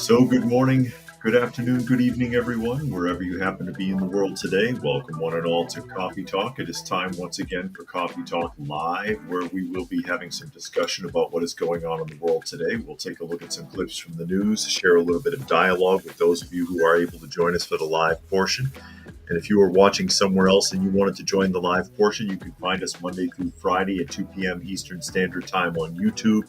So good morning, good afternoon, good evening, everyone, wherever you happen to be in the world today. Welcome one and all to Coffee Talk. It is time once again for Coffee Talk Live, where we will be having some discussion about what is going on in the world today. We'll take a look at some clips from the news, share a little bit of dialogue with those of you who are able to join us for the live portion. And if you are watching somewhere else and you wanted to join the live portion, you can find us Monday through Friday at 2 p.m. Eastern Standard Time on YouTube,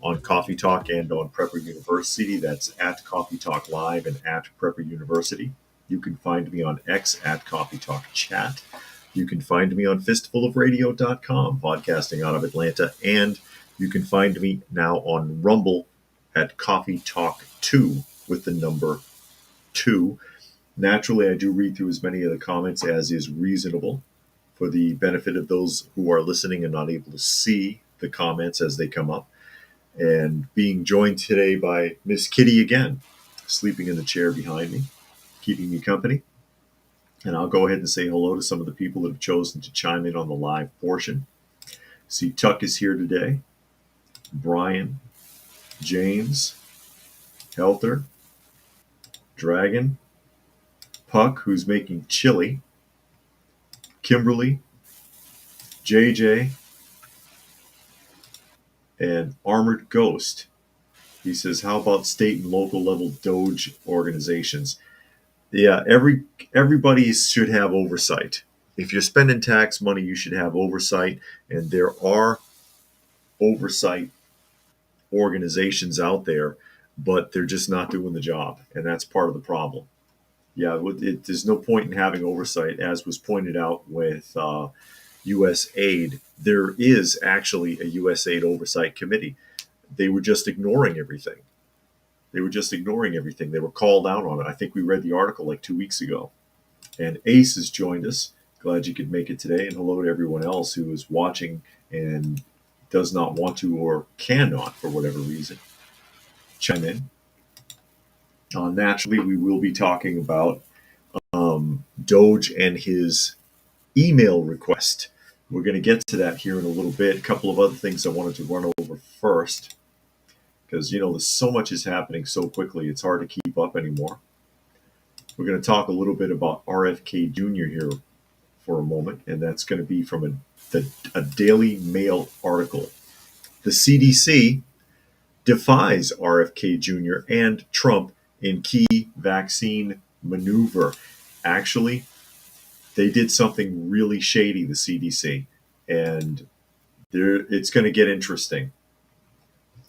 on Coffee Talk, and on Prepper University. That's at Coffee Talk Live and at Prepper University. You can find me on X at Coffee Talk Chat. You can find me on fistfulofradio.com, podcasting out of Atlanta. And you can find me now on Rumble at Coffee Talk 2 with the number 2. Naturally, I do read through as many of the comments as is reasonable for the benefit of those who are listening and not able to see the comments as they come up. And being joined today by Miss Kitty again, sleeping in the chair behind me, keeping me company. And I'll go ahead and say hello to some of the people that have chosen to chime in on the live portion. See, Tuck is here today. Brian, James, Helter, Dragon, Puck, who's making chili, Kimberly, JJ, and Armored Ghost. He says, how about state and local level DOGE organizations? Yeah, everybody should have oversight. If you're spending tax money, you should have oversight. And there are oversight organizations out there, but they're just not doing the job. And that's part of the problem. Yeah, there's no point in having oversight, as was pointed out with U.S. aid. There is actually a U.S. aid oversight committee. They were just ignoring everything. They were called out on it. I think we read the article like 2 weeks ago. And Ace has joined us. Glad you could make it today. And hello to everyone else who is watching and does not want to or cannot, for whatever reason, chime in. Naturally, we will be talking about DOGE and his email request. We're going to get to that here in a little bit. A couple of other things I wanted to run over first, because, there's so much is happening so quickly, it's hard to keep up anymore. We're going to talk a little bit about RFK Jr. here for a moment, and that's going to be from a Daily Mail article. The CDC defies RFK Jr. and Trump in key vaccine maneuver. Actually, they did something really shady, the CDC, and it's going to get interesting.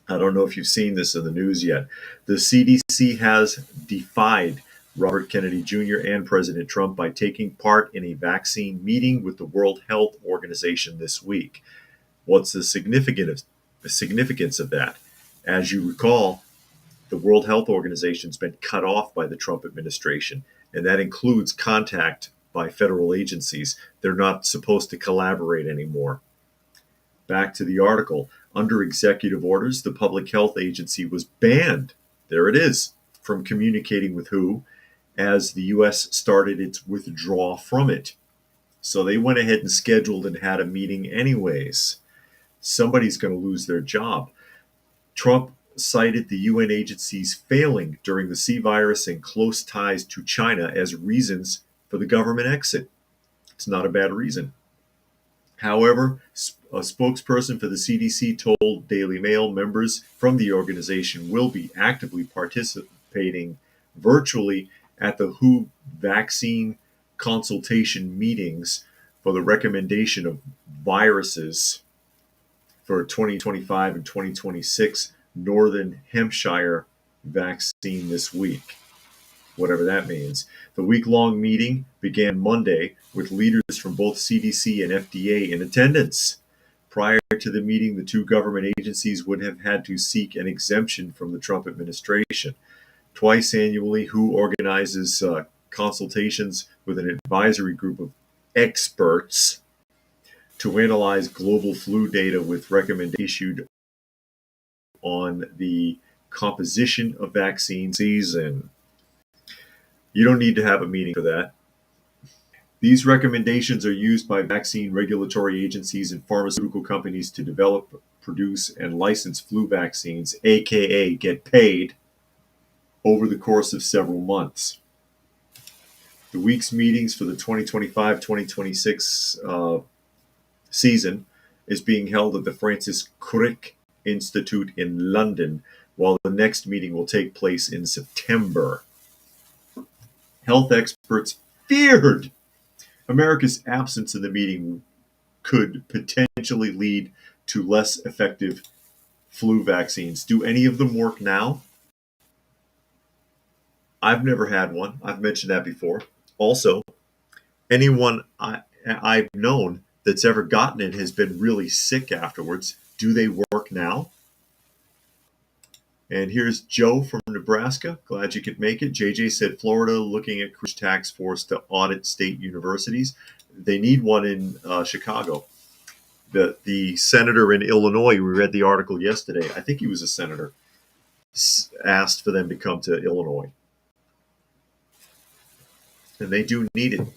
I don't know if you've seen this in the news yet. The CDC has defied Robert Kennedy Jr. and President Trump by taking part in a vaccine meeting with the World Health Organization this week. What's the significance of that? As you recall, the World Health Organization has been cut off by the Trump administration, and that includes contact by federal agencies. They're not supposed to collaborate anymore. Back to the article. Under executive orders, the Public Health Agency was banned, there it is, from communicating with WHO as the U.S. started its withdrawal from it. So they went ahead and scheduled and had a meeting anyways. Somebody's going to lose their job. Trump cited the UN agencies failing during the C virus and close ties to China as reasons for the government exit. It's not a bad reason. However, a spokesperson for the CDC told Daily Mail members from the organization will be actively participating virtually at the WHO vaccine consultation meetings for the recommendation of viruses for 2025 and 2026 Northern Hampshire vaccine this week, whatever that means. The week-long meeting began Monday with leaders from both CDC and FDA in attendance. Prior to the meeting, the two government agencies would have had to seek an exemption from the Trump administration. Twice annually, WHO organizes consultations with an advisory group of experts to analyze global flu data with recommendations issued on the composition of vaccine season. You don't need to have a meeting for that. These recommendations are used by vaccine regulatory agencies and pharmaceutical companies to develop, produce, and license flu vaccines, aka get paid, over the course of several months. The week's meetings for the 2025-2026 season is being held at the Francis Crick Institute in London, while the next meeting will take place in September. Health experts feared America's absence in the meeting could potentially lead to less effective flu vaccines. Do any of them work now? I've never had one. I've mentioned that before. Also, anyone I've known that's ever gotten it has been really sick afterwards. Do they work now? And here's Joe from Nebraska. Glad you could make it. JJ said Florida looking at tax force to audit state universities. They need one in Chicago. The senator in Illinois, we read the article yesterday, I think he was a senator, asked for them to come to Illinois. And they do need it.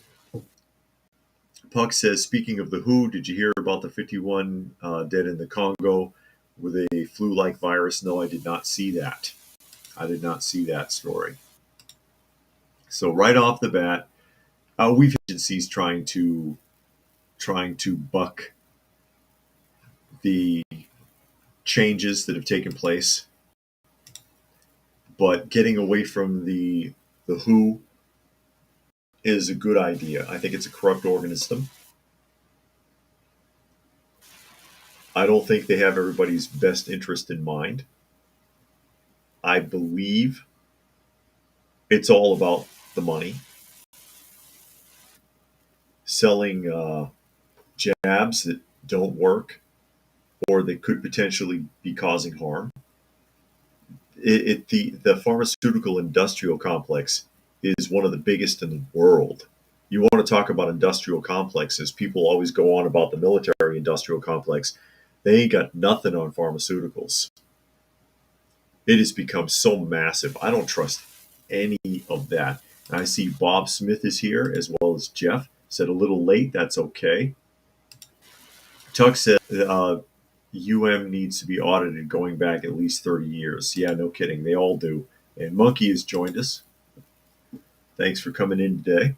Puck says, speaking of the WHO, did you hear about the 51 dead in the Congo with a flu-like virus? No, I did not see that. I did not see that story. So right off the bat, we've agencies trying to buck the changes that have taken place, but getting away from the WHO is a good idea. I think it's a corrupt organism. I don't think they have everybody's best interest in mind. I believe it's all about the money. Selling jabs that don't work or that could potentially be causing harm. The pharmaceutical industrial complex is one of the biggest in the world. You want to talk about industrial complexes, people always go on about the military industrial complex. They ain't got nothing on pharmaceuticals. It has become so massive. I don't trust any of that. I see Bob Smith is here as well as Jeff. Said a little late, that's okay. Tuck said UM needs to be audited going back at least 30 years. Yeah, no kidding. They all do. And Monkey has joined us. Thanks for coming in today.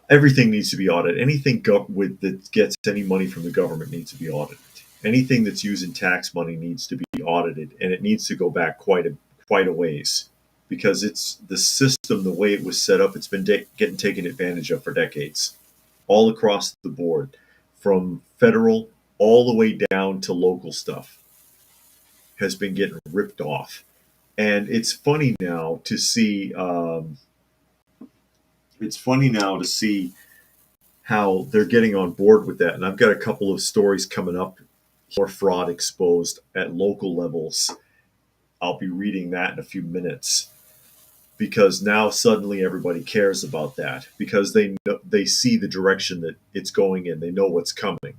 Everything needs to be audited. Anything that gets any money from the government needs to be audited. Anything that's using tax money needs to be audited, and it needs to go back quite a ways, because it's the system, the way it was set up, it's been getting taken advantage of for decades, all across the board, from federal all the way down to local stuff, has been getting ripped off. And it's funny now to see. It's funny now to see how they're getting on board with that. And I've got a couple of stories coming up, more fraud exposed at local levels. I'll be reading that in a few minutes, because now suddenly everybody cares about that, because they see the direction that it's going in. They know what's coming.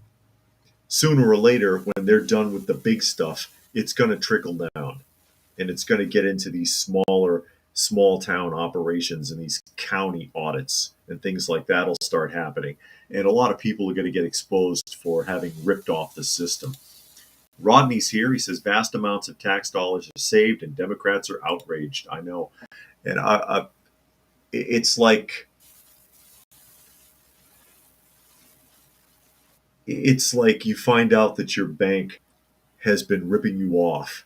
Sooner or later, when they're done with the big stuff, it's going to trickle down, and it's going to get into these small town operations, and these county audits and things like that will start happening. And a lot of people are going to get exposed for having ripped off the system. Rodney's here. He says vast amounts of tax dollars are saved and Democrats are outraged. I know. And it's like you find out that your bank has been ripping you off,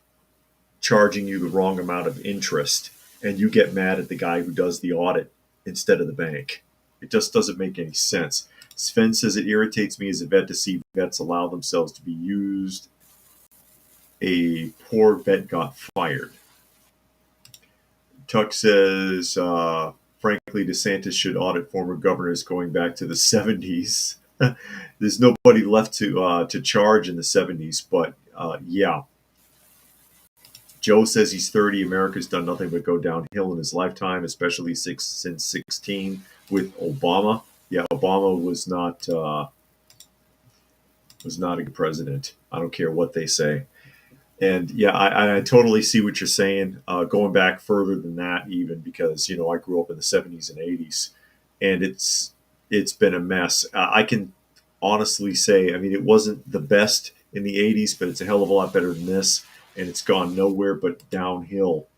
charging you the wrong amount of interest, and you get mad at the guy who does the audit instead of the bank. It just doesn't make any sense. Sven says it irritates me as a vet to see vets allow themselves to be used. A poor vet got fired. Tuck says, frankly, DeSantis should audit former governors going back to the 70s. There's nobody left to charge in the 70s, but yeah. Joe says he's 30. America's done nothing but go downhill in his lifetime, especially since 16 with Obama. Yeah, Obama was not a good president. I don't care what they say. And yeah, I totally see what you're saying. Going back further than that, even, because I grew up in the 70s and 80s, and it's been a mess. I can honestly say, I mean, it wasn't the best in the 80s, but it's a hell of a lot better than this. And it's gone nowhere but downhill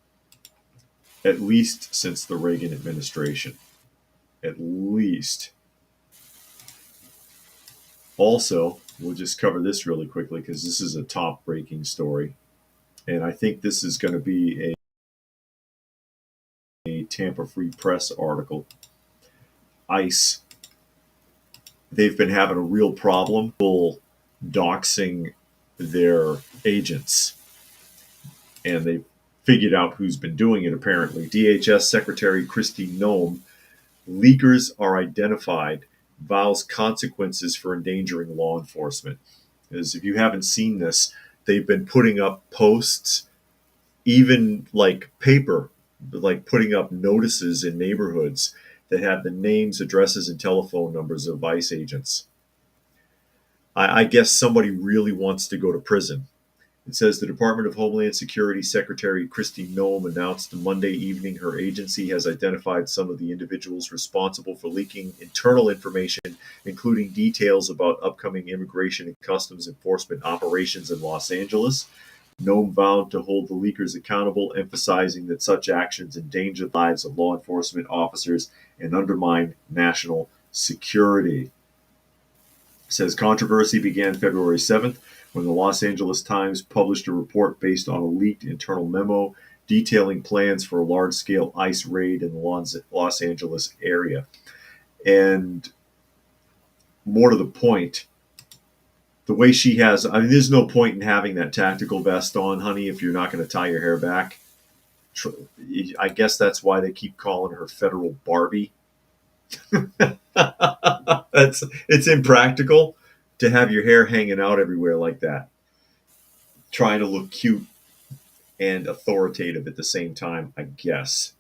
at least since the Reagan administration. At least. Also, we'll just cover this really quickly because this is a top-breaking story. And I think this is going to be a Tampa Free Press article. ICE, they've been having a real problem doxing their agents. And they've figured out who's been doing it, apparently. DHS Secretary Kristi Noem, leakers are identified, vows consequences for endangering law enforcement. As if you haven't seen this, they've been putting up posts, even like paper, like putting up notices in neighborhoods that have the names, addresses, and telephone numbers of ICE agents. I guess somebody really wants to go to prison. It says the Department of Homeland Security Secretary Kristi Noem announced Monday evening her agency has identified some of the individuals responsible for leaking internal information, including details about upcoming immigration and customs enforcement operations in Los Angeles. Noem vowed to hold the leakers accountable, emphasizing that such actions endanger the lives of law enforcement officers and undermine national security. It says controversy began February 7th when the Los Angeles Times published a report based on a leaked internal memo detailing plans for a large-scale ICE raid in the Los Angeles area. And more to the point, the way she has, I mean, there's no point in having that tactical vest on, honey, if you're not going to tie your hair back. I guess that's why they keep calling her Federal Barbie. It's impractical to have your hair hanging out everywhere like that, trying to look cute and authoritative at the same time, I guess.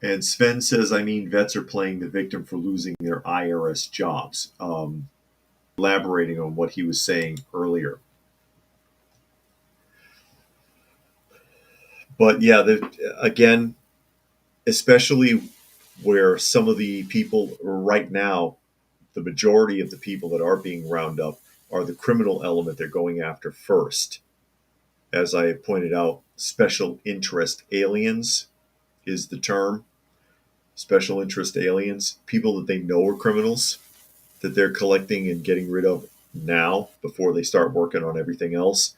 And Sven says, I mean, vets are playing the victim for losing their IRS jobs. Elaborating on what he was saying earlier. But yeah, again, especially where some of the people right now, the majority of the people that are being rounded up are the criminal element they're going after first. As I have pointed out, special interest aliens is the term. Special interest aliens, people that they know are criminals, that they're collecting and getting rid of now before they start working on everything else.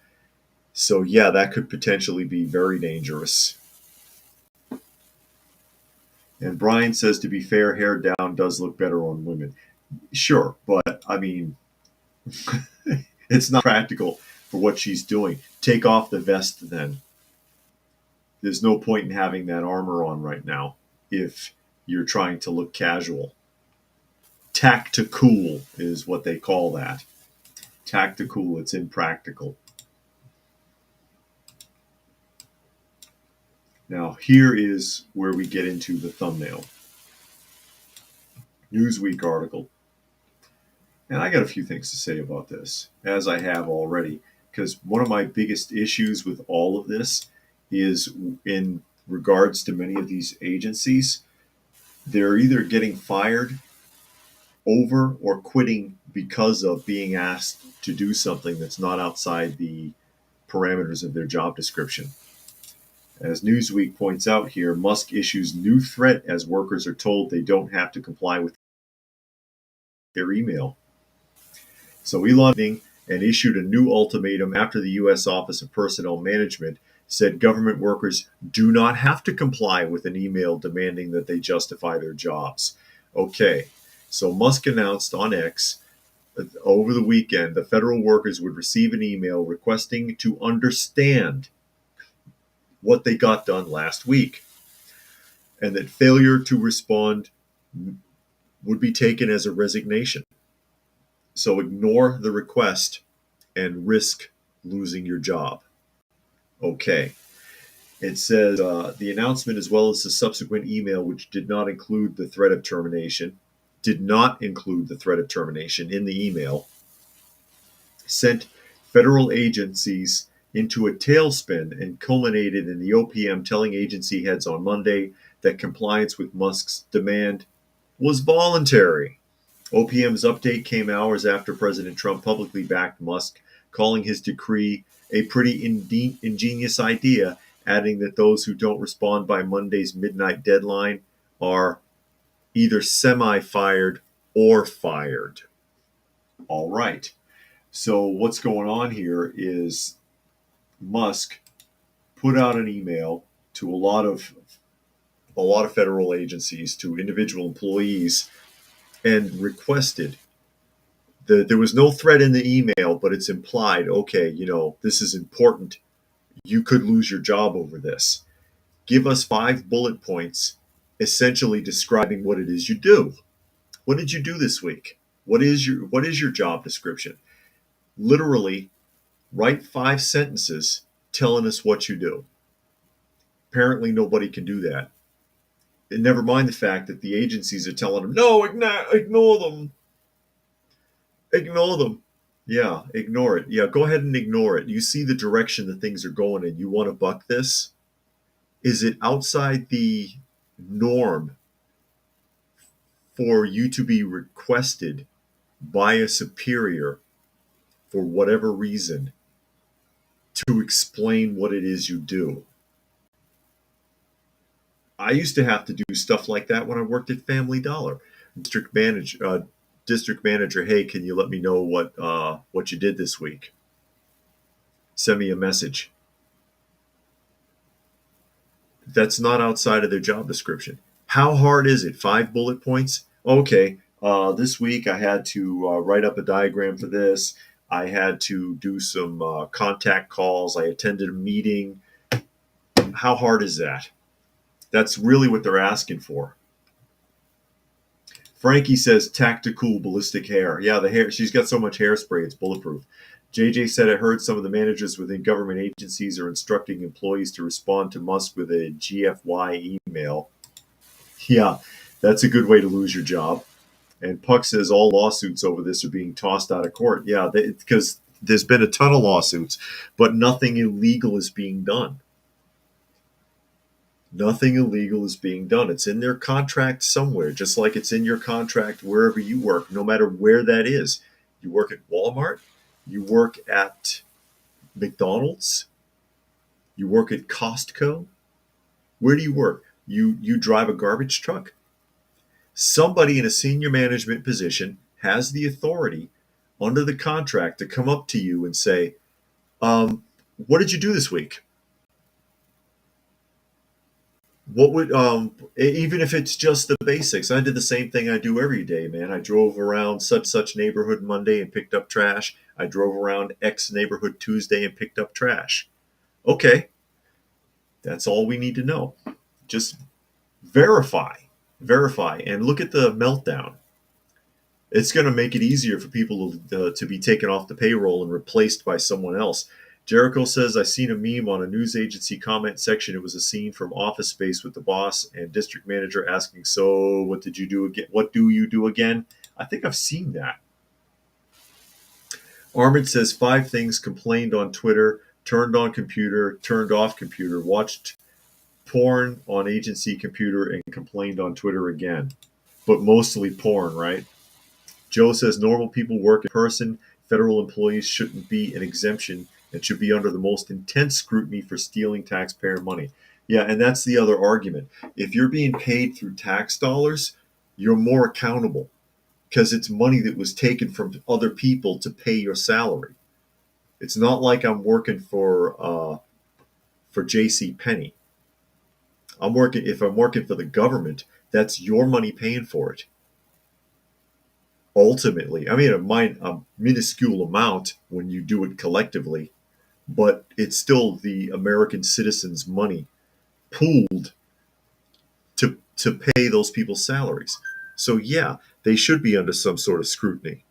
So yeah, that could potentially be very dangerous. And Brian says, to be fair, hair down does look better on women. Sure, but I mean, it's not practical for what she's doing. Take off the vest then. There's no point in having that armor on right now if you're trying to look casual. Tactical is what they call that. Tactical, it's impractical. Now, here is where we get into the thumbnail. Newsweek article. And I got a few things to say about this, as I have already, because one of my biggest issues with all of this is in regards to many of these agencies. They're either getting fired over or quitting because of being asked to do something that's not outside the parameters of their job description. As Newsweek points out here, Musk issues new threat as workers are told they don't have to comply with their email. So Elon and issued a new ultimatum after the U.S. Office of Personnel Management said government workers do not have to comply with an email demanding that they justify their jobs. Okay, so Musk announced on X over the weekend the federal workers would receive an email requesting to understand what they got done last week, and that failure to respond would be taken as a resignation. So ignore the request and risk losing your job. Okay. It says the announcement, as well as the subsequent email, which did not include the threat of termination in the email, sent federal agencies into a tailspin and culminated in the OPM telling agency heads on Monday that compliance with Musk's demand was voluntary. OPM's update came hours after President Trump publicly backed Musk, calling his decree A pretty ingenious idea, adding that those who don't respond by Monday's midnight deadline are either semi-fired or fired. All right. So what's going on here is Musk put out an email to a lot of federal agencies, to individual employees, and requested there was no threat in the email, but it's implied, okay, this is important. You could lose your job over this. Give us 5 bullet points, essentially describing what it is you do. What did you do this week? What is your job description? Literally, write 5 sentences telling us what you do. Apparently, nobody can do that. And never mind the fact that the agencies are telling them, no, ignore them. Ignore them. Yeah, ignore it. Yeah, go ahead and ignore it. You see the direction that things are going in. You want to buck this? Is it outside the norm for you to be requested by a superior for whatever reason to explain what it is you do? I used to have to do stuff like that when I worked at Family Dollar. District manager, hey, can you let me know what you did this week? Send me a message. That's not outside of their job description. How hard is it? 5 bullet points? Okay, this week I had to write up a diagram for this. I had to do some contact calls. I attended a meeting. How hard is that? That's really what they're asking for. Frankie says tactical ballistic hair. Yeah, the hair. She's got so much hairspray, it's bulletproof. JJ said, I heard some of the managers within government agencies are instructing employees to respond to Musk with a GFY email. Yeah, that's a good way to lose your job. And Puck says all lawsuits over this are being tossed out of court. Yeah, because there's been a ton of lawsuits, but nothing illegal is being done. Nothing illegal is being done. It's in their contract somewhere, just like it's in your contract wherever you work, no matter where that is. You work at Walmart, you work at McDonald's, you work at Costco. Where do you work? You drive a garbage truck. Somebody in a senior management position has the authority under the contract to come up to you and say, what did you do this week? What would even if it's just the basics? I did the same thing I do every day, man. I drove around such neighborhood Monday and picked up trash. I drove around X neighborhood Tuesday and picked up trash. Okay, that's all we need to know. Just verify, and look at the meltdown. It's going to make it easier for people to be taken off the payroll and replaced by someone else. Jericho says, I seen a meme on a news agency comment section. It was a scene from Office Space with the boss and district manager asking, so what did you do again? What do you do again? I think I've seen that. Armand says 5 things: complained on Twitter, turned on computer, turned off computer, watched porn on agency computer, and complained on Twitter again. But mostly porn, right? Joe says normal people work in person. Federal employees shouldn't be an exemption and should be under the most intense scrutiny for stealing taxpayer money. Yeah, and that's the other argument. If you're being paid through tax dollars, you're more accountable because it's money that was taken from other people to pay your salary. It's not like I'm working for J.C. Penney. If I'm working for the government, that's your money paying for it. Ultimately, I mean, a minuscule amount when you do it collectively, but it's still the American citizens' money pooled to pay those people's salaries. So yeah, they should be under some sort of scrutiny.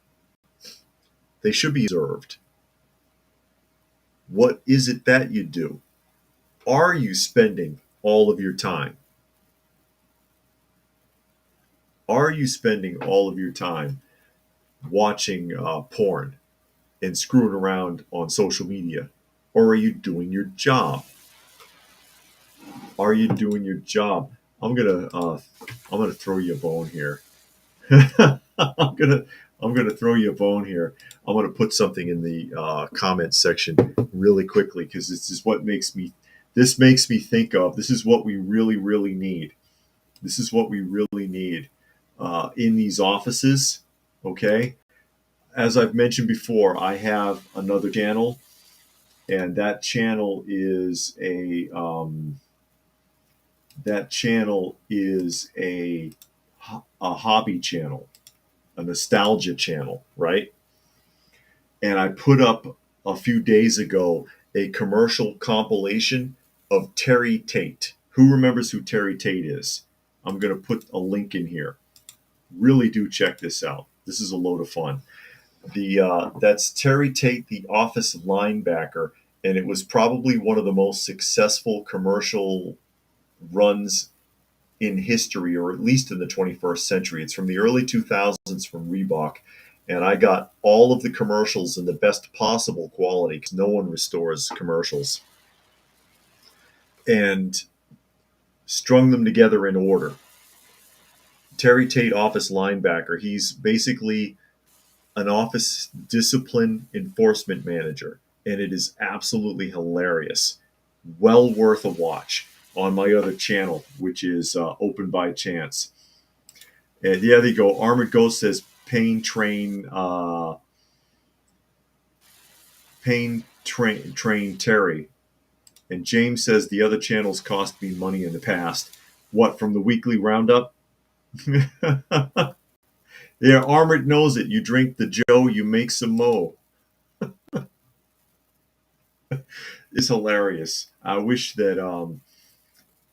They should be observed. What is it that you do? Are you spending all of your time? Are you spending all of your time watching porn and screwing around on social media? Or are you doing your job? Are you doing your job? I'm gonna throw you a bone here. I'm I'm going to throw you a bone here. I'm going to put something in the comment section really quickly because this is what makes me think of. This is what we really, really need. This is what we really need in these offices. Okay. As I've mentioned before, I have another channel, and that channel is a hobby channel, a nostalgia channel, right? And I put up a few days ago a commercial compilation of Terry Tate. Who remembers who Terry Tate is? I'm going to put a link in here. Really do check this out. This is a load of fun. That's Terry Tate, the office linebacker, and it was probably one of the most successful commercial runs in history, or at least in the 21st century. It's from the early 2000s from Reebok, and I got all of the commercials in the best possible quality because no one restores commercials, and strung them together in order. Terry Tate, office linebacker, he's basically an office discipline enforcement manager, and it is absolutely hilarious. Well worth a watch on my other channel, which is Open by Chance. And yeah, there you go. Armored Ghost says train Terry. And James says the other channels cost me money in the past. What, from the weekly roundup? Yeah, Armored knows it. You drink the Joe, you make some mo. It's hilarious. I wish that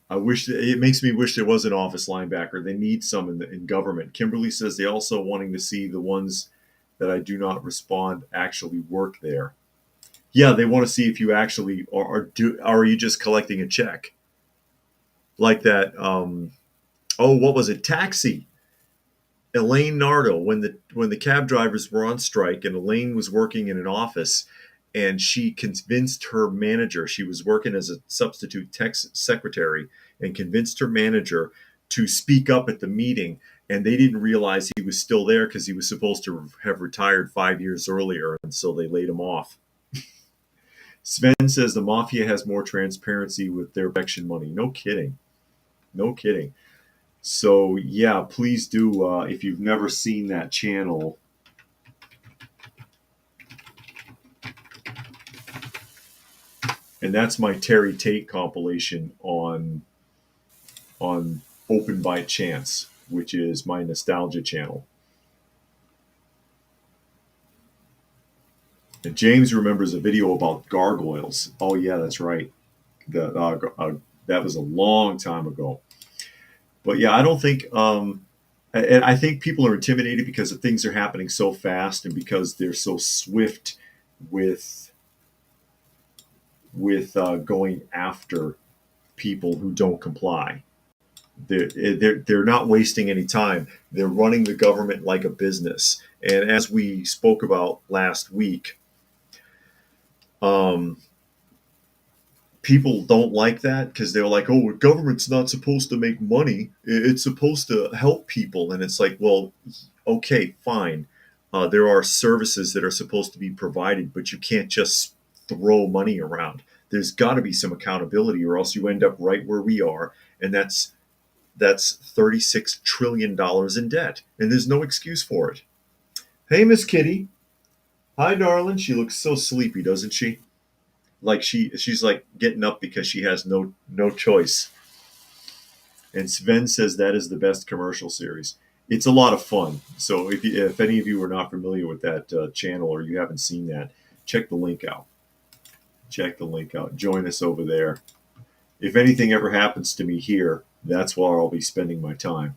it makes me wish there was an office linebacker. They need some in government. Kimberly says they also wanting to see the ones that I do not respond actually work there. Yeah, they want to see if you actually are you just collecting a check like that. What was it? Taxi. Elaine Nardo, when the cab drivers were on strike and Elaine was working in an office, and she convinced her manager, she was working as a substitute secretary, and convinced her manager to speak up at the meeting, and they didn't realize he was still there because he was supposed to have retired 5 years earlier, and so they laid him off. Sven says the mafia has more transparency with their election money. No kidding. No kidding. So yeah, please do, if you've never seen that channel, and that's my Terry Tate compilation on Open by Chance, which is my nostalgia channel. And James remembers a video about gargoyles. Oh yeah, that's right. That was a long time ago. But yeah, I don't think, and I think people are intimidated because things are happening so fast, and because they're so swift with going after people who don't comply. They're not wasting any time. They're running the government like a business. And as we spoke about last week, people don't like that because they're like, oh, the government's not supposed to make money. It's supposed to help people. And it's like, well, okay, fine. There are services that are supposed to be provided, but you can't just throw money around. There's got to be some accountability, or else you end up right where we are. And that's $36 trillion in debt. And there's no excuse for it. Hey, Miss Kitty. Hi, darling. She looks so sleepy, doesn't she? Like she's like getting up because she has no choice. And Sven says that is the best commercial series. It's a lot of fun. So if any of you are not familiar with that channel, or you haven't seen that, check the link out. Check the link out. Join us over there. If anything ever happens to me here, that's where I'll be spending my time.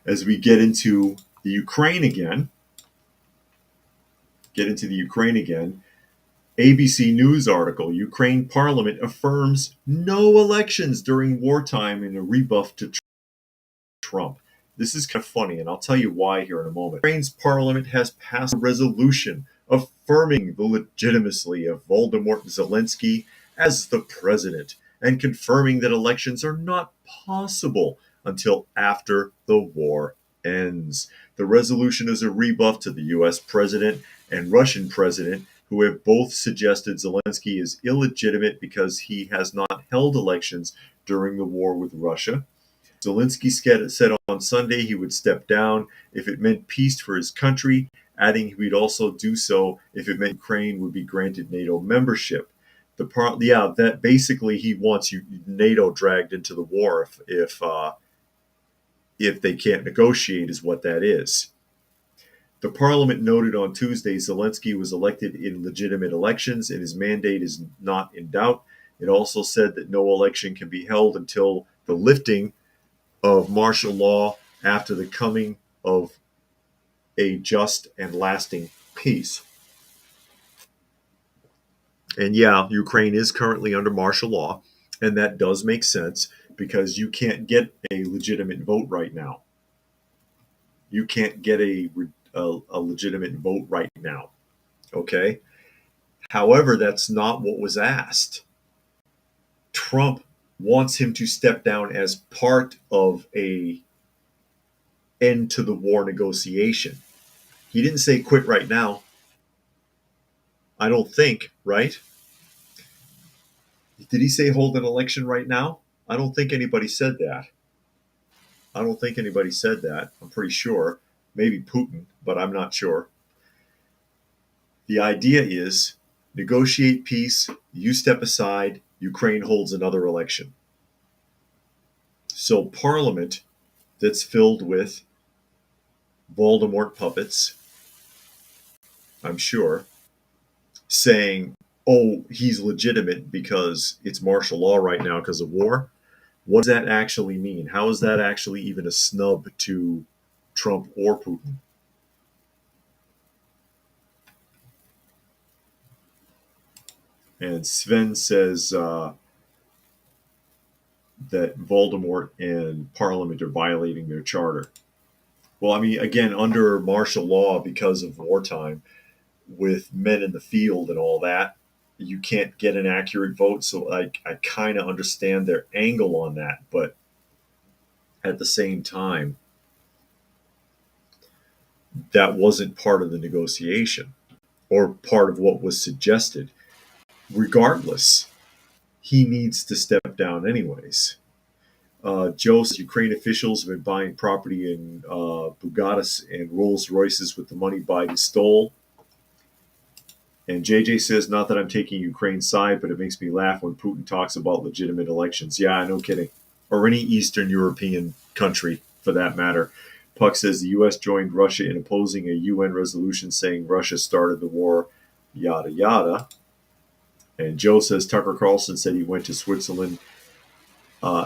As we get into the Ukraine again. ABC News article, Ukraine Parliament affirms no elections during wartime in a rebuff to Trump. This is kind of funny, and I'll tell you why here in a moment. Ukraine's Parliament has passed a resolution affirming the legitimacy of Volodymyr Zelensky as the president, and confirming that elections are not possible until after the war ends. The resolution is a rebuff to the U.S. president and Russian president, who have both suggested Zelensky is illegitimate because he has not held elections during the war with Russia. Zelensky said on Sunday he would step down if it meant peace for his country, adding he would also do so if it meant Ukraine would be granted NATO membership. That basically he wants NATO dragged into the war if they can't negotiate, is what that is. The parliament noted on Tuesday Zelensky was elected in legitimate elections and his mandate is not in doubt. It also said that no election can be held until the lifting of martial law after the coming of a just and lasting peace. And yeah, Ukraine is currently under martial law, and that does make sense because you can't get a legitimate vote right now. You can't get a legitimate vote right now. Okay? However, that's not what was asked. Trump wants him to step down as part of a end to the war negotiation. He didn't say quit right now. I don't think, right? Did he say hold an election right now? I don't think anybody said that. I'm pretty sure. Maybe Putin, but I'm not sure. The idea is negotiate peace, you step aside, Ukraine holds another election. So parliament that's filled with Voldemort puppets, I'm sure, saying, oh, he's legitimate because it's martial law right now because of war. What does that actually mean? How is that actually even a snub to Trump or Putin? And Sven says that Voldemort and Parliament are violating their charter. Well, I mean, again, under martial law because of wartime, with men in the field and all that, you can't get an accurate vote. So I kind of understand their angle on that. But at the same time, that wasn't part of the negotiation or part of what was suggested. Regardless, he needs to step down anyways. Joe says Ukraine officials have been buying property in Bugattis and Rolls Royces with the money Biden stole. And JJ says, not that I'm taking Ukraine's side, but it makes me laugh when Putin talks about legitimate elections. Yeah, no kidding. Or any Eastern European country, for that matter. Puck says the U.S. joined Russia in opposing a UN resolution saying Russia started the war, yada, yada. And Joe says Tucker Carlson said he went to Switzerland,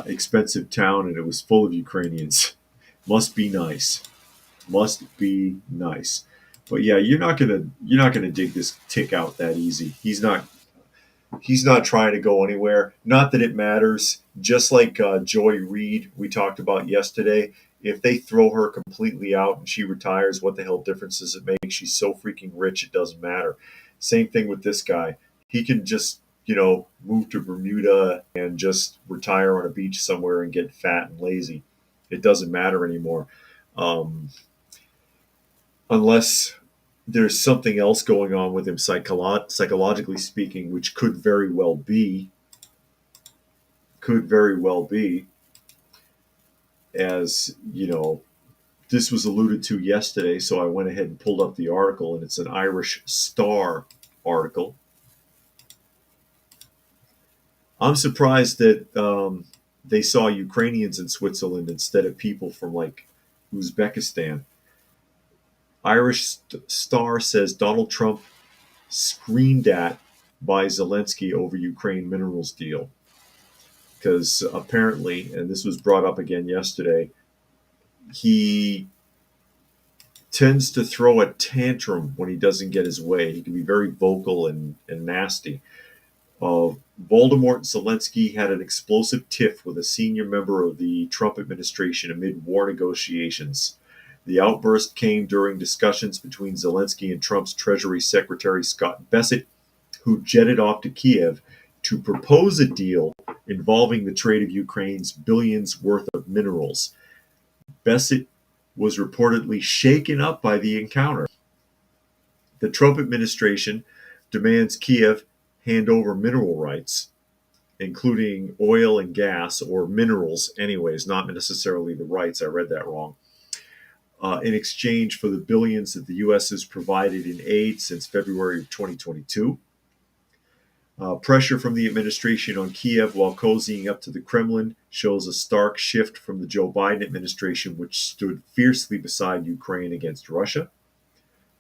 expensive town, and it was full of Ukrainians. Must be nice. But yeah, you're not gonna dig this tick out that easy. He's not trying to go anywhere. Not that it matters. Just like Joy Reid we talked about yesterday, if they throw her completely out and she retires, what the hell difference does it make? She's so freaking rich, it doesn't matter. Same thing with this guy. He can just move to Bermuda and just retire on a beach somewhere and get fat and lazy. It doesn't matter anymore. Unless there's something else going on with him psychologically speaking, which could very well be, as this was alluded to yesterday, so I went ahead and pulled up the article, and it's an Irish Star article. I'm surprised that they saw Ukrainians in Switzerland instead of people from like Uzbekistan. Irish Star says Donald Trump screamed at by Zelensky over Ukraine minerals deal. Because apparently, and this was brought up again yesterday, he tends to throw a tantrum when he doesn't get his way. He can be very vocal and nasty. Voldemort and Zelensky had an explosive tiff with a senior member of the Trump administration amid war negotiations. The outburst came during discussions between Zelensky and Trump's Treasury Secretary Scott Bessent, who jetted off to Kiev to propose a deal involving the trade of Ukraine's billions worth of minerals. Bessent was reportedly shaken up by the encounter. The Trump administration demands Kiev hand over mineral rights, including oil and gas, or minerals anyways, not necessarily the rights. I read that wrong. In exchange for the billions that the U.S. has provided in aid since February of 2022. Pressure from the administration on Kiev while cozying up to the Kremlin shows a stark shift from the Joe Biden administration, which stood fiercely beside Ukraine against Russia.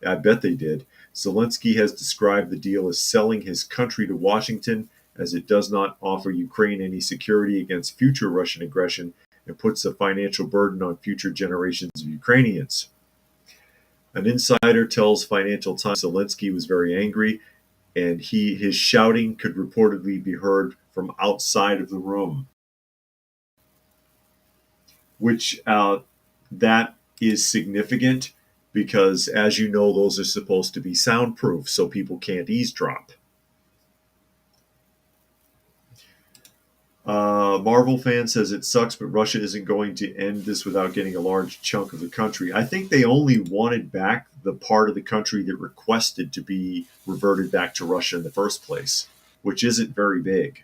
I bet they did. Zelensky has described the deal as selling his country to Washington, as it does not offer Ukraine any security against future Russian aggression and puts a financial burden on future generations of Ukrainians. An insider tells Financial Times Zelensky was very angry, and his shouting could reportedly be heard from outside of the room, which that is significant because, as you know, those are supposed to be soundproof so people can't eavesdrop. Marvel fan says it sucks, but Russia isn't going to end this without getting a large chunk of the country. I think they only wanted back the part of the country that requested to be reverted back to Russia in the first place, which isn't very big.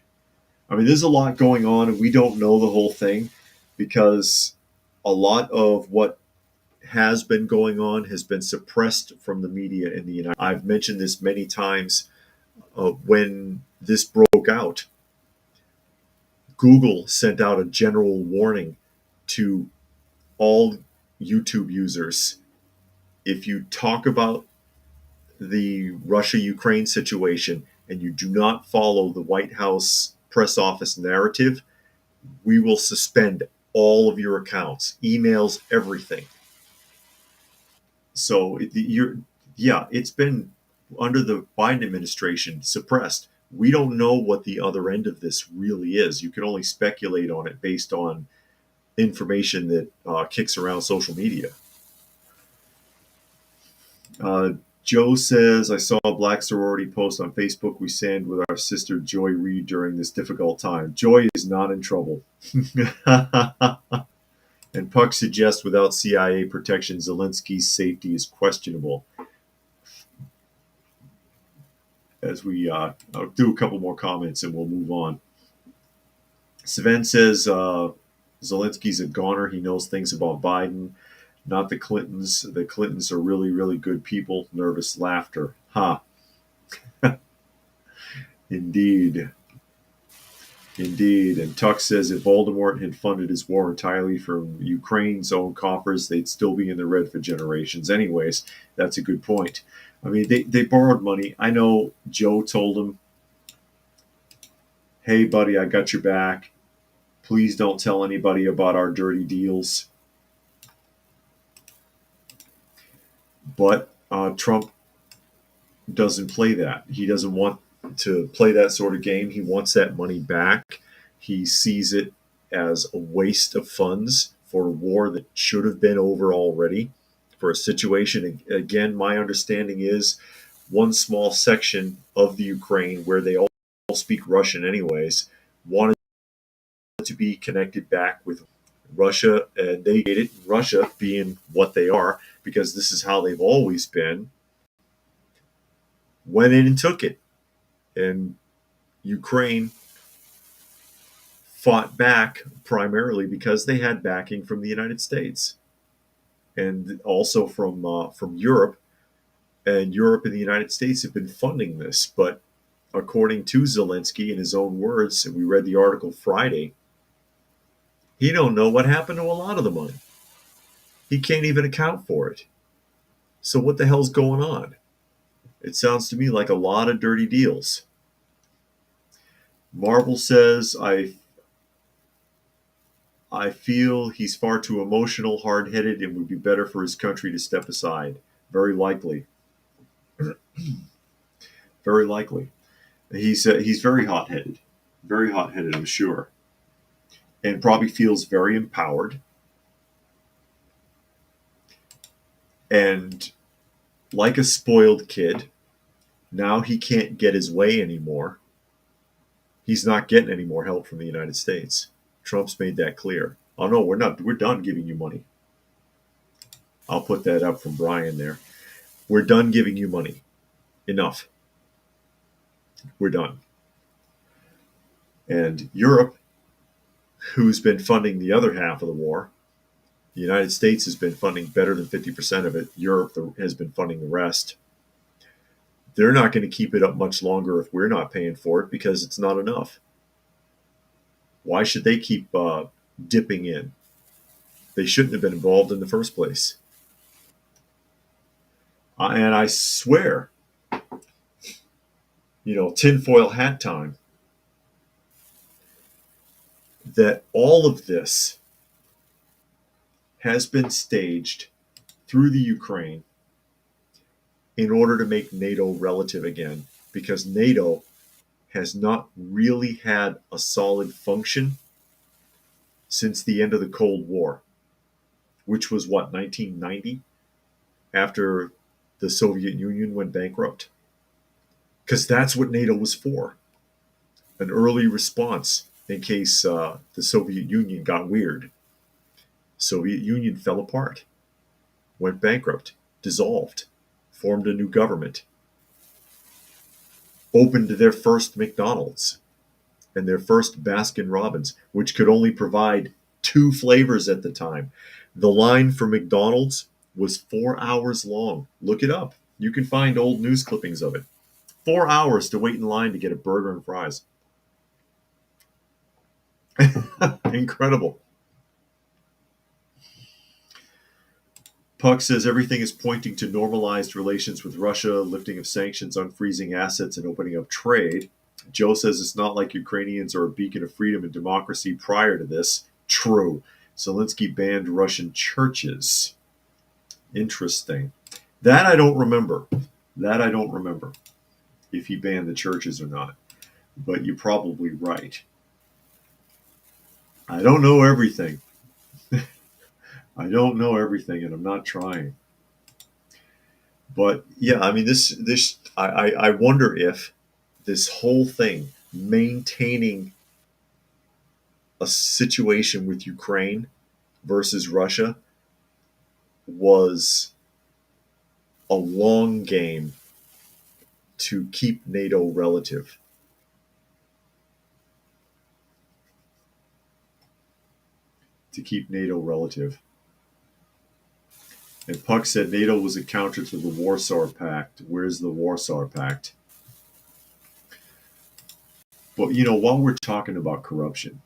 I mean, there's a lot going on, and we don't know the whole thing because a lot of what has been going on has been suppressed from the media in the United States. I've mentioned this many times. When this broke out, Google sent out a general warning to all YouTube users. If you talk about the Russia-Ukraine situation and you do not follow the White House press office narrative, we will suspend all of your accounts, emails, everything. So it's been under the Biden administration suppressed. We don't know what the other end of this really is. You can only speculate on it based on information that kicks around social media. Joe says, I saw a black sorority post on Facebook. We stand with our sister Joy Reid during this difficult time. Joy is not in trouble. And Puck suggests without CIA protection, Zelensky's safety is questionable. As we I'll do a couple more comments and we'll move on. Sven says Zelensky's a goner. He knows things about Biden, not the Clintons. The Clintons are really, really good people. Nervous laughter. Ha. Indeed. Indeed. And Tuck says if Voldemort had funded his war entirely from Ukraine's own coffers, they'd still be in the red for generations. Anyways, that's a good point. I mean, they borrowed money. I know Joe told him, hey, buddy, I got your back. Please don't tell anybody about our dirty deals. But Trump doesn't play that. He doesn't want to play that sort of game. He wants that money back. He sees it as a waste of funds for a war that should have been over already. For a situation, again, my understanding is one small section of the Ukraine where they all speak Russian anyways, wanted to be connected back with Russia, and they hated Russia being what they are, because this is how they've always been, went in and took it. And Ukraine fought back primarily because they had backing from the United States and also from Europe. And Europe and the United States have been funding this. But according to Zelensky, in his own words, and we read the article Friday, he don't know what happened to a lot of the money. He can't even account for it. So what the hell's going on? It sounds to me like a lot of dirty deals. Marvel says, I feel he's far too emotional, hard-headed, and would be better for his country to step aside. Very likely. Very likely. He's very hot-headed. Very hot-headed, I'm sure. And probably feels very empowered. And like a spoiled kid, now he can't get his way anymore. He's not getting any more help from the United States. Trump's made that clear. Oh no, we're not. We're done giving you money. I'll put that up from Brian there. We're done giving you money. Enough. We're done. And Europe, who's been funding the other half of the war, the United States has been funding better than 50% of it. Europe has been funding the rest. They're not going to keep it up much longer if we're not paying for it because it's not enough. Why should they keep dipping in? They shouldn't have been involved in the first place. And I swear, tinfoil hat time, that all of this has been staged through the Ukraine in order to make NATO relative again, because NATO has not really had a solid function since the end of the Cold War, which was 1990, after the Soviet Union went bankrupt? Because that's what NATO was for, an early response in case the Soviet Union got weird. Soviet Union fell apart, went bankrupt, dissolved, formed a new government, opened their first McDonald's and their first Baskin Robbins, which could only provide 2 flavors at the time. The line for McDonald's was 4 hours long. Look it up. You can find old news clippings of it. 4 hours to wait in line to get a burger and fries. Incredible. Puck says everything is pointing to normalized relations with Russia, lifting of sanctions, unfreezing assets, and opening up trade. Joe says it's not like Ukrainians are a beacon of freedom and democracy prior to this. True. Zelensky banned Russian churches. Interesting. That I don't remember. If he banned the churches or not. But you're probably right. I don't know everything. I don't know everything, and I'm not trying. But yeah, I mean, I wonder if this whole thing, maintaining a situation with Ukraine versus Russia, was a long game to keep NATO relative. And Puck said NATO was a counter to the Warsaw Pact. Where's the Warsaw Pact? But, while we're talking about corruption,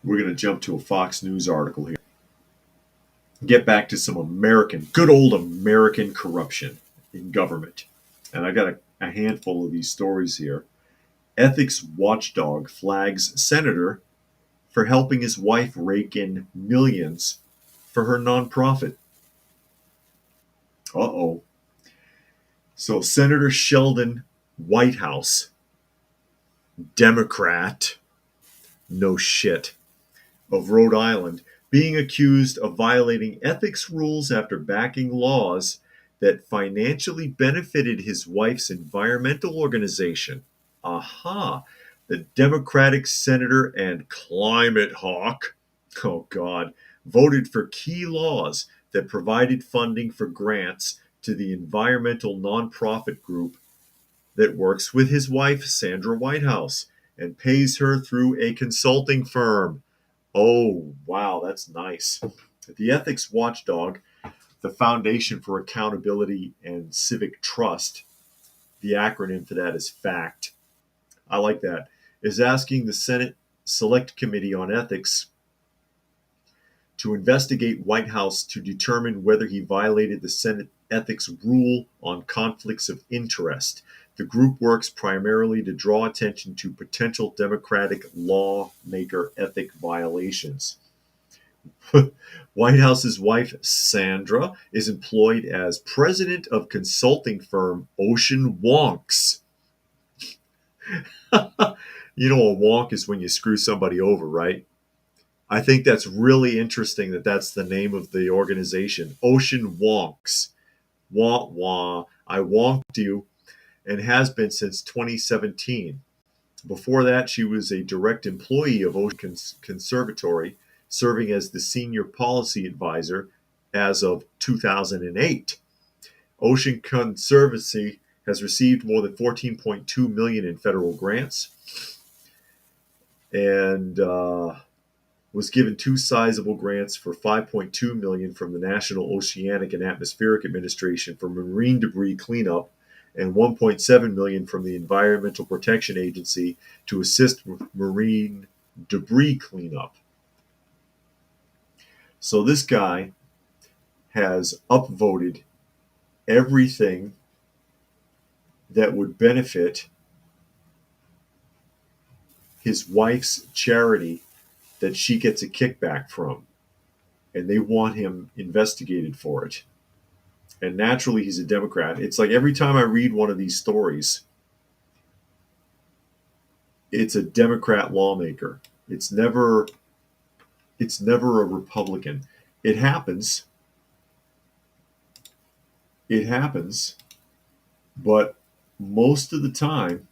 we're going to jump to a Fox News article here. Get back to some good old American corruption in government. And I got a handful of these stories here. Ethics watchdog flags senator for helping his wife rake in millions for her nonprofit. Uh-oh. So Senator Sheldon Whitehouse, Democrat, no shit, of Rhode Island, being accused of violating ethics rules after backing laws that financially benefited his wife's environmental organization. Aha! The Democratic senator and climate hawk, oh God, voted for key laws that provided funding for grants to the environmental nonprofit group that works with his wife, Sandra Whitehouse, and pays her through a consulting firm. Oh, wow, that's nice. The ethics watchdog, the Foundation for Accountability and Civic Trust, the acronym for that is FACT, I like that, is asking the Senate Select Committee on Ethics to investigate Whitehouse to determine whether he violated the Senate ethics rule on conflicts of interest. The group works primarily to draw attention to potential Democratic lawmaker ethic violations. Whitehouse's wife, Sandra, is employed as president of consulting firm Ocean Wonks. A wonk is when you screw somebody over, right? I think that's really interesting that that's the name of the organization, Ocean Wonks. Wah, wah, I wonked you, and has been since 2017. Before that, she was a direct employee of Ocean Conservatory, serving as the senior policy advisor as of 2008. Ocean Conservancy has received more than $14.2 million in federal grants and was given two sizable grants for $5.2 million from the National Oceanic and Atmospheric Administration for marine debris cleanup and $1.7 million from the Environmental Protection Agency to assist with marine debris cleanup. So this guy has upvoted everything that would benefit his wife's charity that she gets a kickback from, and they want him investigated for it. And naturally, he's a Democrat. It's like every time I read one of these stories, it's a Democrat lawmaker. It's never a Republican. It happens, but most of the time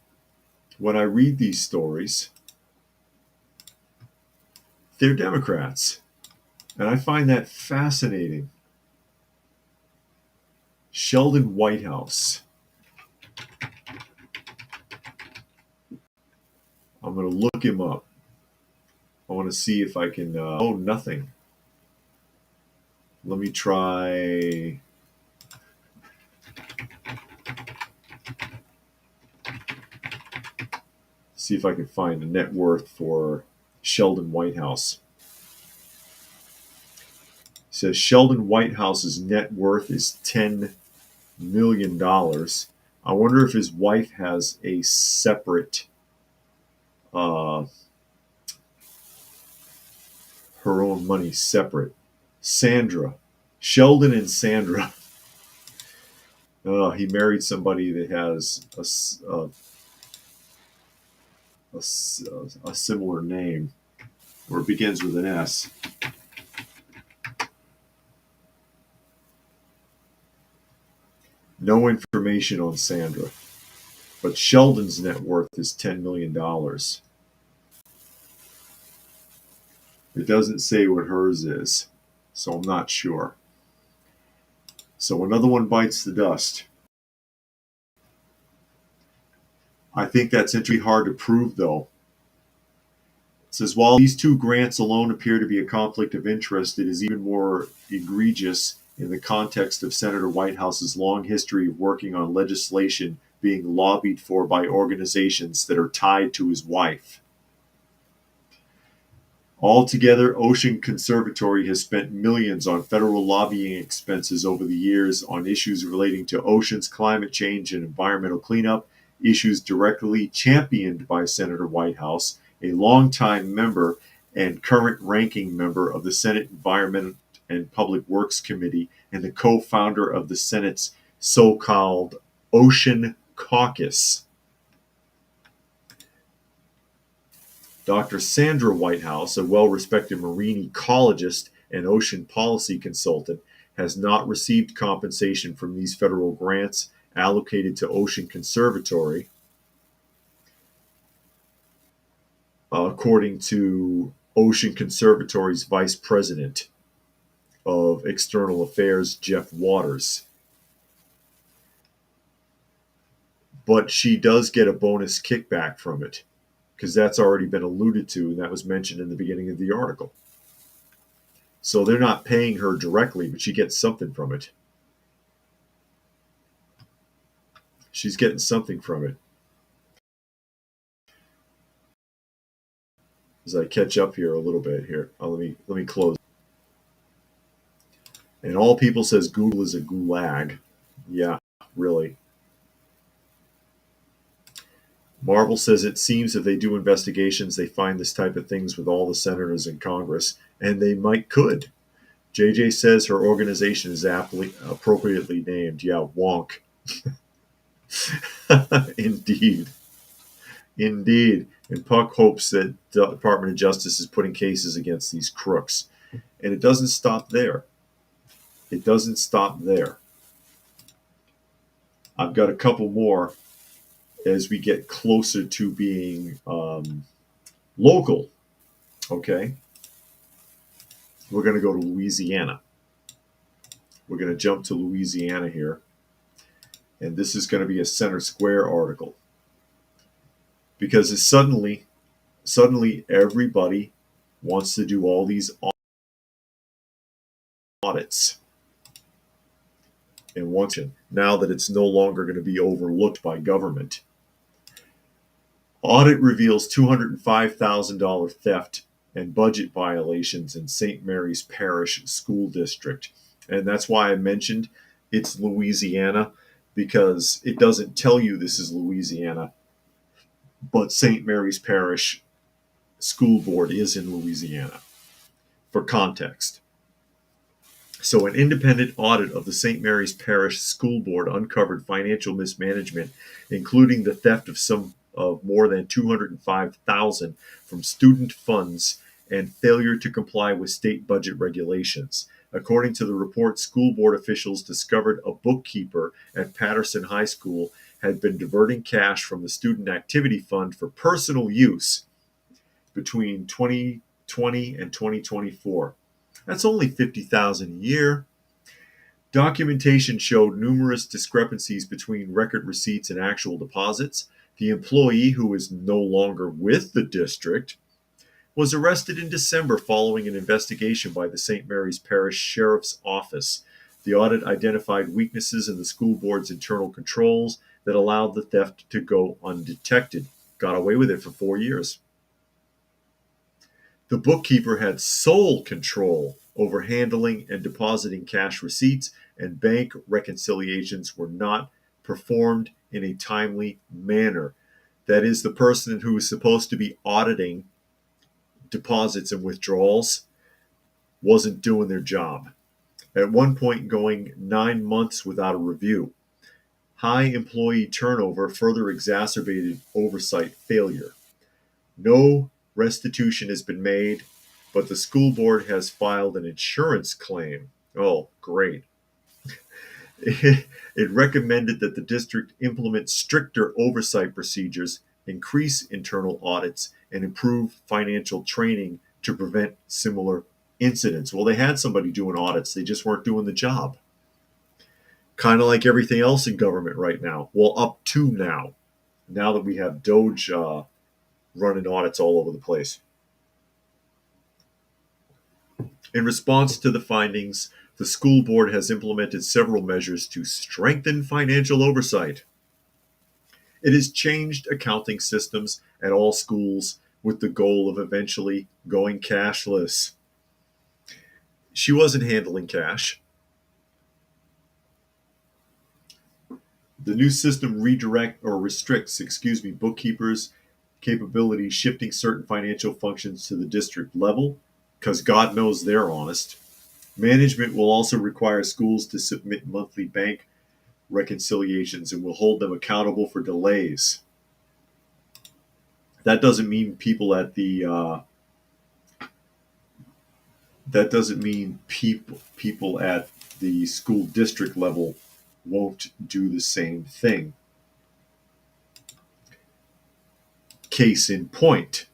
when I read these stories, they're Democrats. And I find that fascinating. Sheldon Whitehouse. I'm going to look him up. I want to see if I can... oh, nothing. Let me try... see if I can find a net worth for Sheldon Whitehouse. It says Sheldon Whitehouse's net worth is $10 million. I wonder if his wife has a separate, her own money separate. Sandra. Sheldon and Sandra. He married somebody that has a similar name, or it begins with an S. No information on Sandra, but Sheldon's net worth is $10 million. It doesn't say what hers is, so I'm not sure. So another one bites the dust. I think that's interesting, hard to prove, though. It says, while these two grants alone appear to be a conflict of interest, it is even more egregious in the context of Senator Whitehouse's long history of working on legislation being lobbied for by organizations that are tied to his wife. Altogether, Ocean Conservatory has spent millions on federal lobbying expenses over the years on issues relating to oceans, climate change, and environmental cleanup, issues directly championed by Senator Whitehouse, a longtime member and current ranking member of the Senate Environment and Public Works Committee and the co-founder of the Senate's so-called Ocean Caucus. Dr. Sandra Whitehouse, a well-respected marine ecologist and ocean policy consultant, has not received compensation from these federal grants allocated to Ocean Conservatory, according to Ocean Conservatory's Vice President of External Affairs, Jeff Waters. But she does get a bonus kickback from it, because that's already been alluded to, and that was mentioned in the beginning of the article. So they're not paying her directly, but she gets something from it. She's getting something from it. As I catch up here a little bit here, let me close. And All People says Google is a gulag. Yeah, really. Marvel says it seems if they do investigations, they find this type of things with all the senators in Congress, and they could. JJ says her organization is appropriately named. Yeah, wonk. Indeed. And Puck hopes that the Department of Justice is putting cases against these crooks. And it doesn't stop there. I've got a couple more as we get closer to being local. Okay. we're going to go to Louisiana. We're going to jump to Louisiana here. And this is going to be a Center Square article. Because it's suddenly everybody wants to do all these audits. And now that it's no longer going to be overlooked by government. Audit reveals $205,000 theft and budget violations in St. Mary's Parish School District. And that's why I mentioned it's Louisiana, because it doesn't tell you this is Louisiana, but St. Mary's Parish School Board is in Louisiana. For context. So an independent audit of the St. Mary's Parish School Board uncovered financial mismanagement, including the theft of more than $205,000 from student funds and failure to comply with state budget regulations. According to the report, school board officials discovered a bookkeeper at Patterson High School had been diverting cash from the student activity fund for personal use between 2020 and 2024. That's only $50,000 a year. Documentation showed numerous discrepancies between record receipts and actual deposits. The employee, who is no longer with the district, was arrested in December following an investigation by the St. Mary's Parish Sheriff's Office. The audit identified weaknesses in the school board's internal controls that allowed the theft to go undetected. Got away with it for 4 years. The bookkeeper had sole control over handling and depositing cash receipts, and bank reconciliations were not performed in a timely manner. That is, the person who was supposed to be auditing deposits and withdrawals wasn't doing their job. At one point, going 9 months without a review. High employee turnover further exacerbated oversight failure. No restitution has been made, but the school board has filed an insurance claim. Oh, great. It recommended that the district implement stricter oversight procedures, increase internal audits, and improve financial training to prevent similar incidents. Well, they had somebody doing audits, they just weren't doing the job. Kind of like everything else in government right now. Well, up to now that we have DOGE running audits all over the place. In response to the findings, the school board has implemented several measures to strengthen financial oversight. It has changed accounting systems at all schools with the goal of eventually going cashless. She wasn't handling cash. The new system restricts bookkeepers' capability, shifting certain financial functions to the district level, because God knows they're honest. Management will also require schools to submit monthly bank reconciliations and will hold them accountable for delays. That doesn't mean people at the people at the school district level won't do the same thing. Case in point,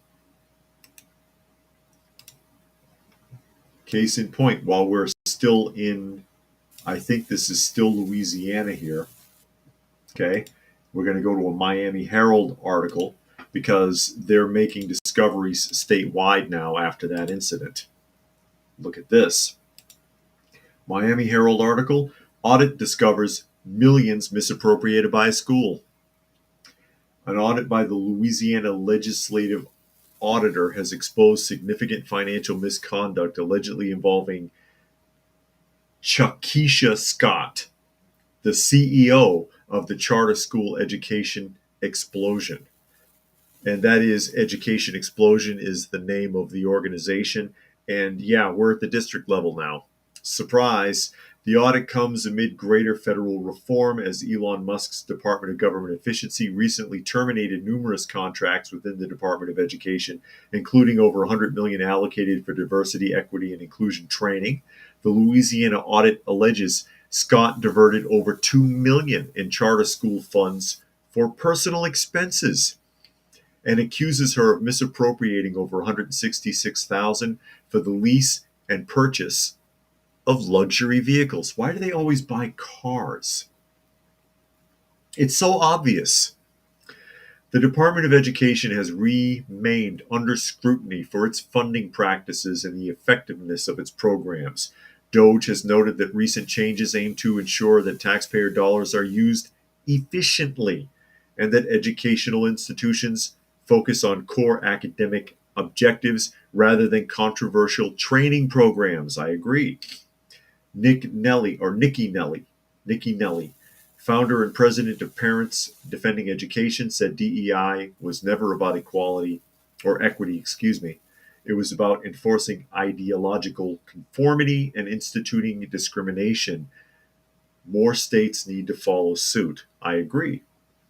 while we're still in, I think this is still Louisiana here, okay, we're going to go to a Miami Herald article because they're making discoveries statewide now after that incident. Look at this. Miami Herald article, audit discovers millions misappropriated by a school. An audit by the Louisiana Legislative Auditor has exposed significant financial misconduct allegedly involving Chuckisha Scott, the CEO of the Charter School Education Explosion. And that is, Education Explosion is the name of the organization. And yeah, we're at the district level now. Surprise! The audit comes amid greater federal reform as Elon Musk's Department of Government Efficiency recently terminated numerous contracts within the Department of Education, including over $100 million allocated for diversity, equity, and inclusion training. The Louisiana audit alleges Scott diverted over $2 million in charter school funds for personal expenses and accuses her of misappropriating over $166,000 for the lease and purchase of luxury vehicles. Why do they always buy cars? It's so obvious. The Department of Education has remained under scrutiny for its funding practices and the effectiveness of its programs. DOGE has noted that recent changes aim to ensure that taxpayer dollars are used efficiently and that educational institutions focus on core academic objectives rather than controversial training programs. I agree. Nikki Nelly, founder and president of Parents Defending Education, said DEI was never about equality or equity, excuse me. It was about enforcing ideological conformity and instituting discrimination. More states need to follow suit. I agree.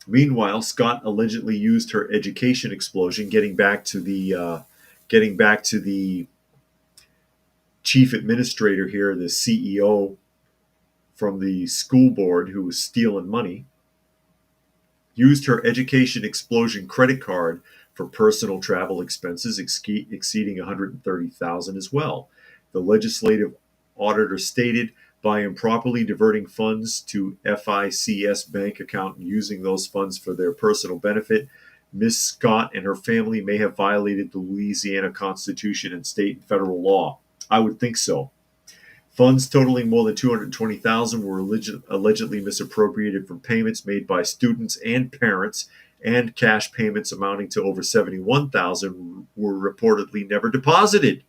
Meanwhile, Scott allegedly used her education explosion, getting back to the chief administrator here, the CEO from the school board who was stealing money, used her education explosion credit card for personal travel expenses exceeding $130,000 as well. The legislative auditor stated by improperly diverting funds to FICS bank account and using those funds for their personal benefit, Ms. Scott and her family may have violated the Louisiana Constitution and state and federal law. I would think so. Funds totaling more than $220,000 were allegedly misappropriated from payments made by students and parents, and cash payments amounting to over $71,000 were reportedly never deposited.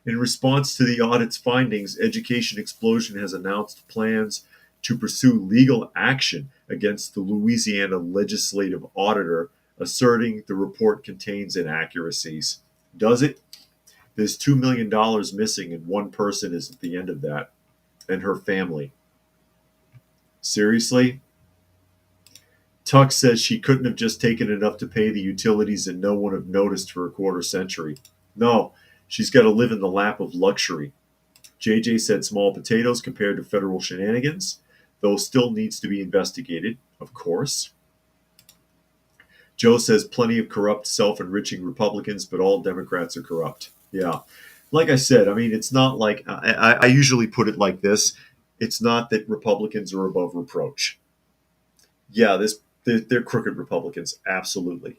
In response to the audit's findings, Education Explosion has announced plans to pursue legal action against the Louisiana legislative auditor, asserting the report contains inaccuracies. Does it? There's $2 million missing, and one person is at the end of that, and her family. Seriously? Tuck says she couldn't have just taken enough to pay the utilities and no one have noticed for a quarter century. No, she's got to live in the lap of luxury. JJ said small potatoes compared to federal shenanigans, though still needs to be investigated, of course. Joe says plenty of corrupt, self-enriching Republicans, but all Democrats are corrupt. Yeah. Like I said, I mean, it's not like I usually put it like this. It's not that Republicans are above reproach. Yeah, they're crooked Republicans, absolutely.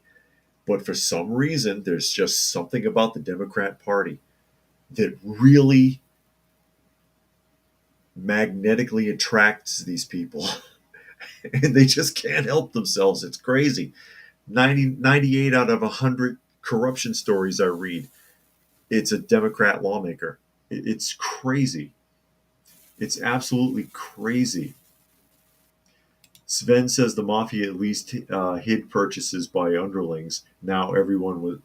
But for some reason, there's just something about the Democrat Party that really magnetically attracts these people. And they just can't help themselves. It's crazy. 98 out of 100 corruption stories I read, it's a Democrat lawmaker. It's crazy. It's absolutely crazy. Sven says the mafia at least hid purchases by underlings. Now everyone was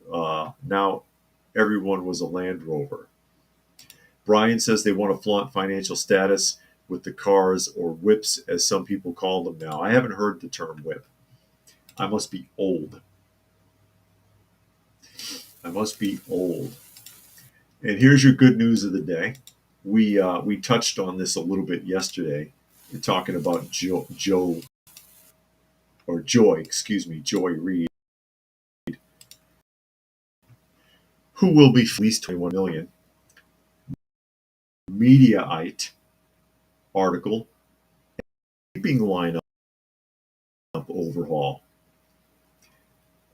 a Land Rover. Brian says they want to flaunt financial status with the cars, or whips as some people call them now. I haven't heard the term whip. I must be old. I must be old. And here's your good news of the day. We touched on this a little bit yesterday. We're talking about Joy Reid, who will be at least $21 million. Mediaite article, keeping lineup overhaul.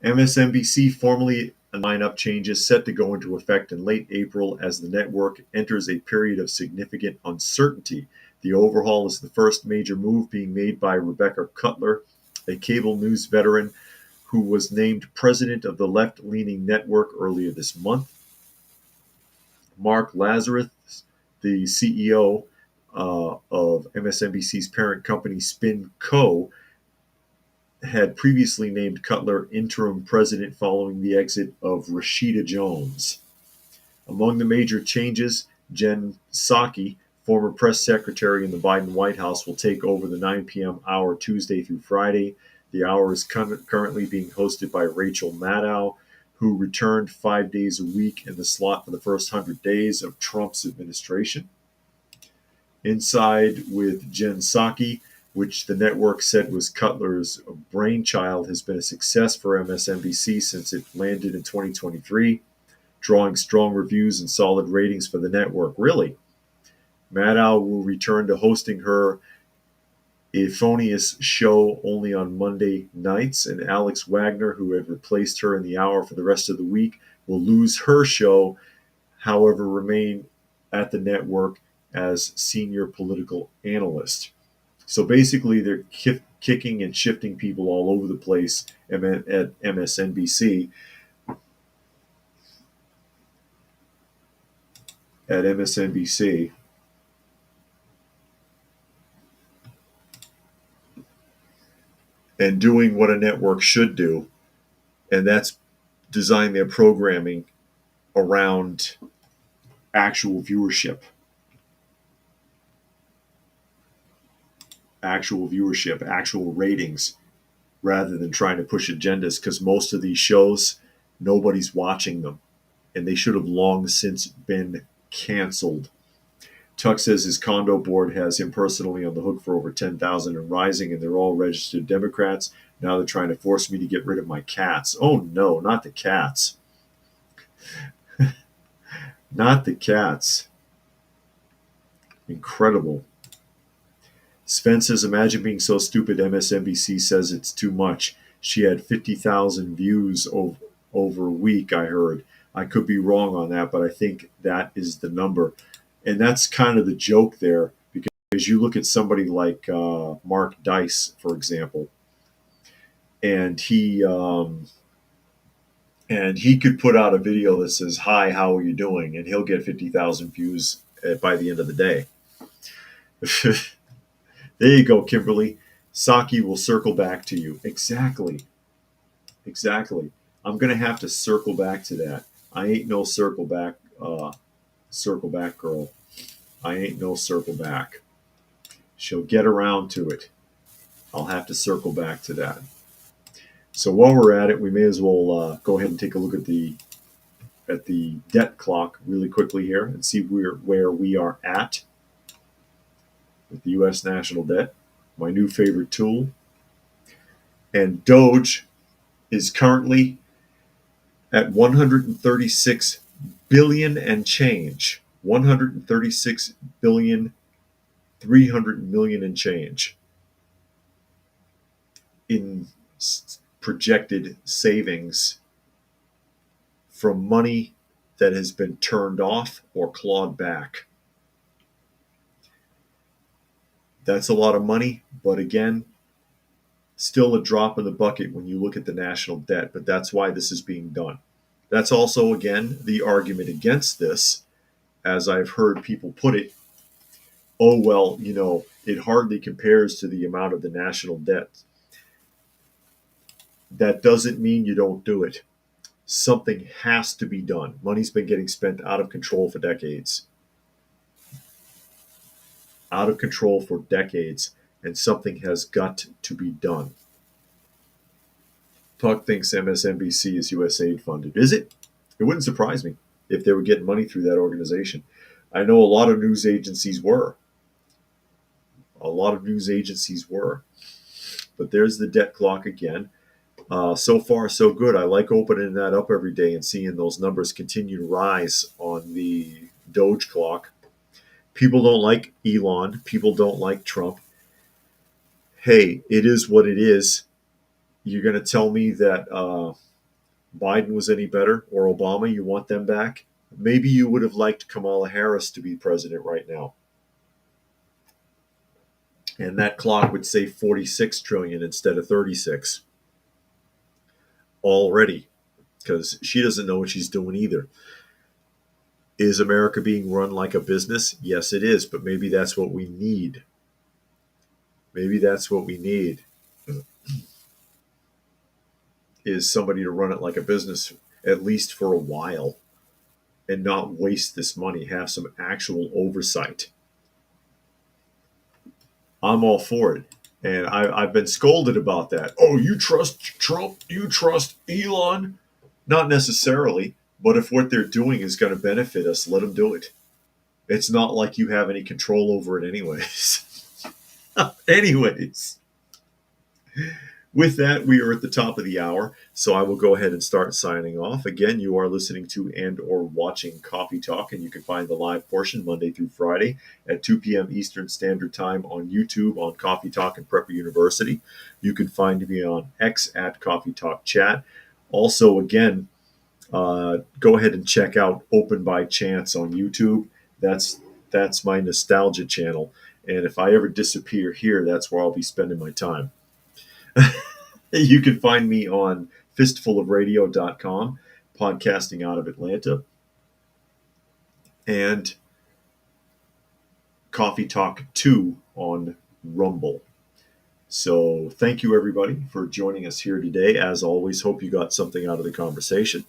MSNBC formally lineup changes set to go into effect in late April as the network enters a period of significant uncertainty. The overhaul is the first major move being made by Rebecca Cutler, a cable news veteran who was named president of the left-leaning network earlier this month. Mark Lazarus, the CEO of MSNBC's parent company Spin Co., had previously named Cutler interim president following the exit of Rashida Jones. Among the major changes, Jen Psaki, former press secretary in the Biden White House, will take over the 9 p.m. hour Tuesday through Friday. The hour is currently being hosted by Rachel Maddow, who returned 5 days a week in the slot for the first 100 days of Trump's administration. Inside with Jen Psaki, which the network said was Cutler's brainchild, has been a success for MSNBC since it landed in 2023. drawing strong reviews and solid ratings for the network. Really? Maddow will return to hosting her euphonious show only on Monday nights, and Alex Wagner, who had replaced her in the hour for the rest of the week, will lose her show, however, remain at the network as senior political analyst. So basically, they're kicking and shifting people all over the place at MSNBC. At MSNBC. And doing what a network should do, and that's design their programming around actual viewership, actual ratings, rather than trying to push agendas, because most of these shows, nobody's watching them, and they should have long since been canceled. Tuck says his condo board has him personally on the hook for over 10,000 and rising, and they're all registered Democrats. Now they're trying to force me to get rid of my cats. Oh no, not the cats. Not the cats. Incredible. Sven says, imagine being so stupid MSNBC says it's too much. She had 50,000 views over a week, I heard. I could be wrong on that, but I think that is the number. And that's kind of the joke there, because you look at somebody like Mark Dice, for example, and he could put out a video that says, "Hi, how are you doing?" and he'll get 50,000 views by the end of the day. There you go, Kimberly. Saki will circle back to you. Exactly. I'm going to have to circle back to that. I ain't no circle back girl. I ain't no circle back. She'll get around to it. I'll have to circle back to that. So while we're at it, we may as well go ahead and take a look at the debt clock really quickly here and see where we are at with the U.S. national debt, my new favorite tool. And DOGE is currently at 136 billion and change. 136 billion 300 million and change in projected savings from money that has been turned off or clawed back. That's a lot of money, but again, still a drop in the bucket when you look at the national debt, but that's why this is being done. That's also, again, the argument against this, as I've heard people put it. Oh, well, it hardly compares to the amount of the national debt. That doesn't mean you don't do it. Something has to be done. Money's been getting spent out of control for decades. Out of control for decades, and something has got to be done. Tuck thinks MSNBC is USAID funded. Is it? It wouldn't surprise me if they were getting money through that organization. I know a lot of news agencies were. But there's the debt clock again. So far, so good. I like opening that up every day and seeing those numbers continue to rise on the DOGE clock. People don't like Elon. People don't like Trump. Hey, it is what it is. You're going to tell me that Biden was any better, or Obama? You want them back? Maybe you would have liked Kamala Harris to be president right now. And that clock would say 46 trillion instead of 36 already, because she doesn't know what she's doing either. Is America being run like a business? Yes, it is, but maybe that's what we need. Is somebody to run it like a business, at least for a while, and not waste this money, have some actual oversight. I'm all for it. And I've been scolded about that. Oh, you trust Trump? You trust Elon? Not necessarily, but if what they're doing is going to benefit us, let them do it. It's not like you have any control over it anyways. With that, we are at the top of the hour, so I will go ahead and start signing off. Again, you are listening to and or watching Coffee Talk, and you can find the live portion Monday through Friday at 2 p.m. Eastern Standard Time on YouTube on Coffee Talk and Prepper University. You can find me on X at Coffee Talk Chat. Also, again, go ahead and check out Open by Chance on YouTube. That's my nostalgia channel, and if I ever disappear here, that's where I'll be spending my time. You can find me on fistfulofradio.com, podcasting out of Atlanta, and Coffee Talk 2 on Rumble. So thank you, everybody, for joining us here today. As always, hope you got something out of the conversation.